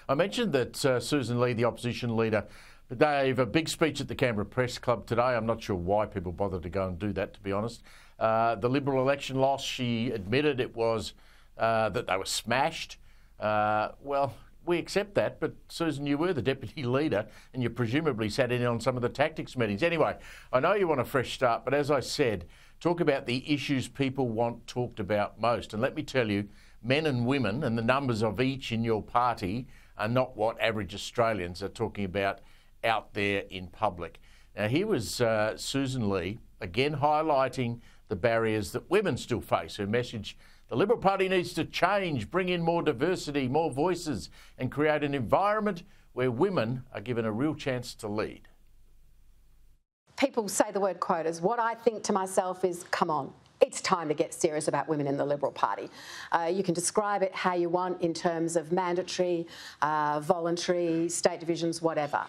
I mentioned that Susan Lee, the opposition leader, gave a big speech at the Canberra Press Club today. I'm not sure why people bothered to go and do that, to be honest. The Liberal election loss, she admitted it was that they were smashed. Well, we accept that, but Susan, you were the deputy leader and you presumably sat in on some of the tactics meetings. Anyway, I know you want a fresh start, but as I said, talk about the issues people want talked about most. And let me tell you, men and women and the numbers of each in your party are not what average Australians are talking about out there in public. Now, here was Susan Lee, again highlighting the barriers that women still face. Her message: the Liberal Party needs to change, bring in more diversity, more voices, and create an environment where women are given a real chance to lead. People say the word quotas. What I think to myself is, come on, it's time to get serious about women in the Liberal Party. You can describe it how you want in terms of mandatory, voluntary, state divisions, whatever.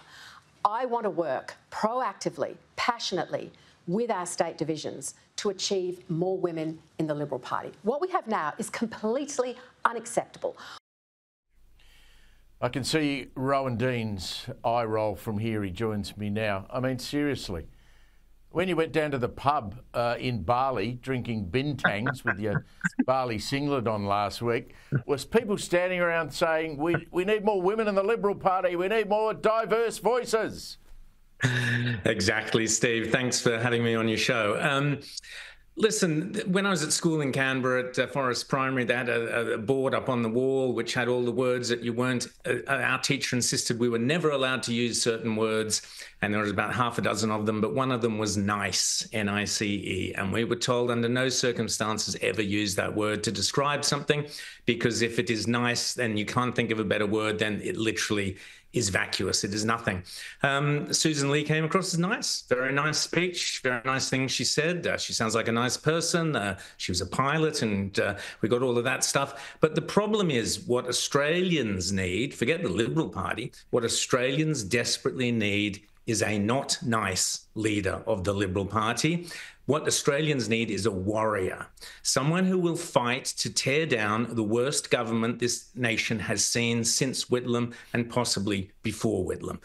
I want to work proactively, passionately with our state divisions to achieve more women in the Liberal Party. What we have now is completely unacceptable. I can see Rowan Dean's eye roll from here. He joins me now. I mean, seriously, when you went down to the pub in Bali drinking bintangs with your Bali singlet on last week, was people standing around saying, we need more women in the Liberal Party, we need more diverse voices? Exactly, Steve. Thanks for having me on your show. Listen, when I was at school in Canberra at Forest Primary, they had a board up on the wall which had all the words that you weren't. Our teacher insisted we were never allowed to use certain words, and there was about half a dozen of them, but one of them was nice, N-I-C-E, and we were told under no circumstances ever use that word to describe something, because if it is nice, then you can't think of a better word, then it literally is vacuous. It is nothing. Susan Lee came across as nice. Very nice speech. Very nice things she said. She sounds like a nice person. She was a pilot, and we got all of that stuff. But the problem is what Australians need, forget the Liberal Party, what Australians desperately need is a not nice leader of the Liberal Party. What Australians need is a warrior, someone who will fight to tear down the worst government this nation has seen since Whitlam and possibly before Whitlam.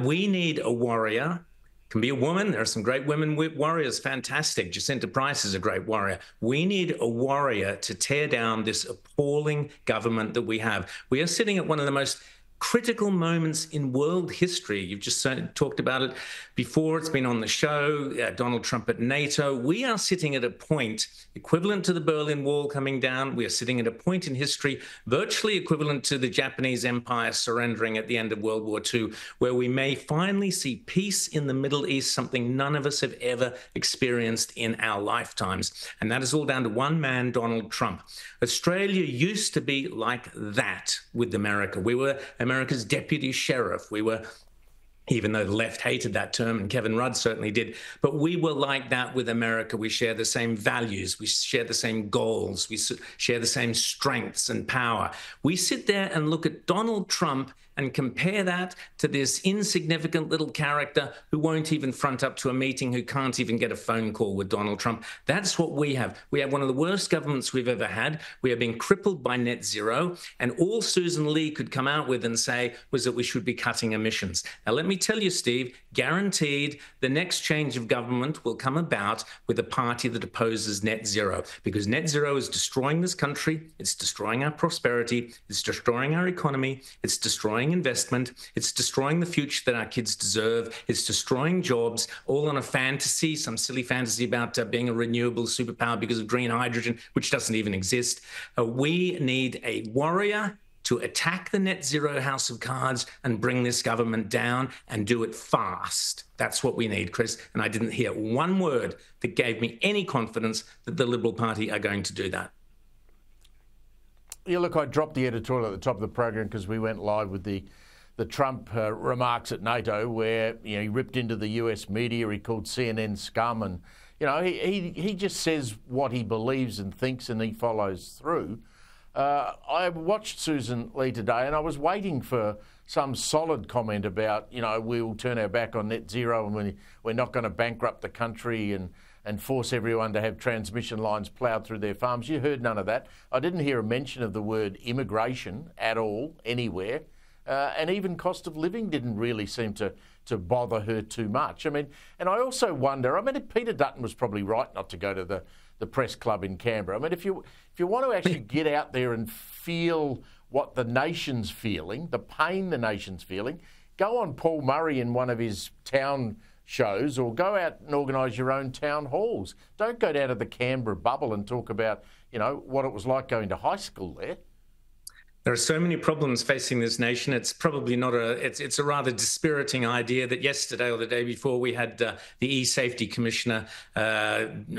We need a warrior. Can be a woman. There are some great women warriors, fantastic. Jacinta Price is a great warrior. We need a warrior to tear down this appalling government that we have. We are sitting at one of the most critical moments in world history. You've just talked about it before. It's been on the show. Donald Trump at NATO. We are sitting at a point equivalent to the Berlin Wall coming down. We are sitting at a point in history virtually equivalent to the Japanese Empire surrendering at the end of World War II, where we may finally see peace in the Middle East, something none of us have ever experienced in our lifetimes. And that is all down to one man, Donald Trump. Australia used to be like that with America. We were America's deputy sheriff. We were, even though the left hated that term, and Kevin Rudd certainly did, but we were like that with America. We share the same values. We share the same goals. We share the same strengths and power. We sit there and look at Donald Trump and compare that to this insignificant little character who won't even front up to a meeting, who can't even get a phone call with Donald Trump. That's what we have. We have one of the worst governments we've ever had. We are being crippled by net zero. And all Susan Lee could come out with and say was that we should be cutting emissions. Now, let me tell you, Steve, guaranteed the next change of government will come about with a party that opposes net zero, because net zero is destroying this country. It's destroying our prosperity. It's destroying our economy. It's destroying investment. It's destroying the future that our kids deserve. It's destroying jobs, all on a fantasy, some silly fantasy about being a renewable superpower because of green hydrogen, which doesn't even exist. We need a warrior to attack the net zero house of cards and bring this government down, and do it fast. That's what we need, Chris. And I didn't hear one word that gave me any confidence that the Liberal Party are going to do that. Yeah, look, I dropped the editorial at the top of the program because we went live with the Trump remarks at NATO, where he ripped into the US media. He called CNN scum, and he just says what he believes and thinks, and he follows through. I watched Susan Lee today, and I was waiting for some solid comment about we'll turn our back on net zero, and we're not going to bankrupt the country and force everyone to have transmission lines ploughed through their farms. You heard none of that. I didn't hear a mention of the word immigration at all, anywhere. and even cost of living didn't really seem to bother her too much. I mean, and I also wonder, I mean, Peter Dutton was probably right not to go to the press club in Canberra. I mean, if you want to actually get out there and feel what the nation's feeling, the pain the nation's feeling, go on Paul Murray in one of his town shows, or go out and organise your own town halls. Don't go down to the Canberra bubble and talk about, you know, what it was like going to high school there. There are so many problems facing this nation. It's probably not it's a rather dispiriting idea that yesterday or the day before we had the E-Safety Commissioner,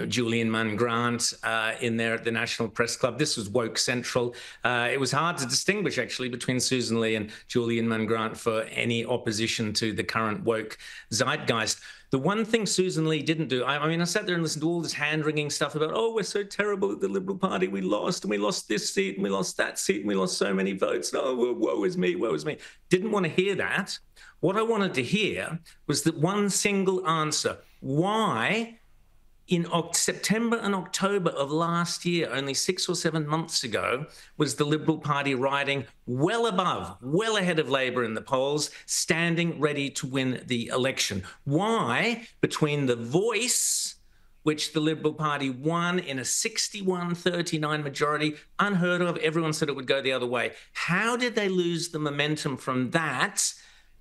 Julian Munn-Grant, in there at the National Press Club. This was woke central. It was hard to distinguish, actually, between Susan Lee and Julian Munn-Grant for any opposition to the current woke zeitgeist. The one thing Susan Lee didn't do, I mean, I sat there and listened to all this hand-wringing stuff about, oh, we're so terrible at the Liberal Party. We lost, and we lost this seat, and we lost that seat, and we lost so many votes. Oh, woe is me, woe is me. Didn't want to hear that. What I wanted to hear was that one single answer. Why, in September and October of last year, only 6 or 7 months ago, was the Liberal Party riding well above, well ahead of Labor in the polls, standing ready to win the election? Why, between the Voice, which the Liberal Party won in a 61-39 majority, unheard of, everyone said it would go the other way. How did they lose the momentum from that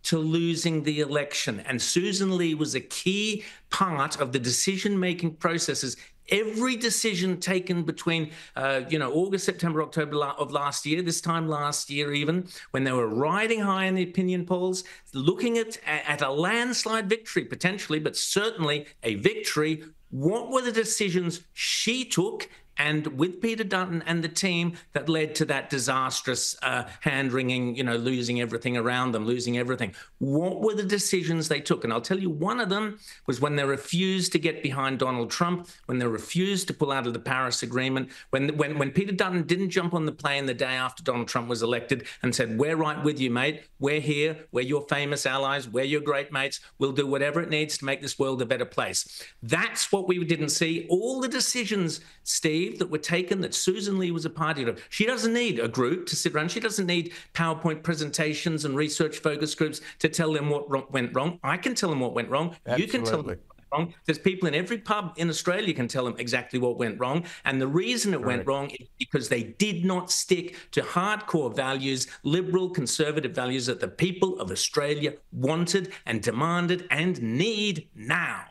to losing the election? And Susan Lee was a key part of the decision-making processes. Every decision taken between, August, September, October of last year, this time last year even, when they were riding high in the opinion polls, looking at a landslide victory potentially, but certainly a victory. What were the decisions she took, and with Peter Dutton and the team, that led to that disastrous hand-wringing, losing everything around them, losing everything? What were the decisions they took? And I'll tell you, one of them was when they refused to get behind Donald Trump, when they refused to pull out of the Paris Agreement, when Peter Dutton didn't jump on the plane the day after Donald Trump was elected and said, we're right with you, mate. We're here. We're your famous allies. We're your great mates. We'll do whatever it needs to make this world a better place. That's what we didn't see. All the decisions, Steve, that were taken, that Susan Lee was a party of. She doesn't need a group to sit around. She doesn't need PowerPoint presentations and research focus groups to tell them what went wrong. I can tell them what went wrong. Absolutely. You can tell them what went wrong. There's people in every pub in Australia can tell them exactly what went wrong. And the reason it went wrong is because they did not stick to hardcore values, liberal, conservative values that the people of Australia wanted and demanded and need now.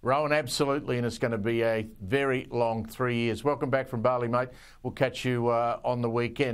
Rowan, absolutely, and it's going to be a very long 3 years. Welcome back from Bali, mate. We'll catch you on the weekend.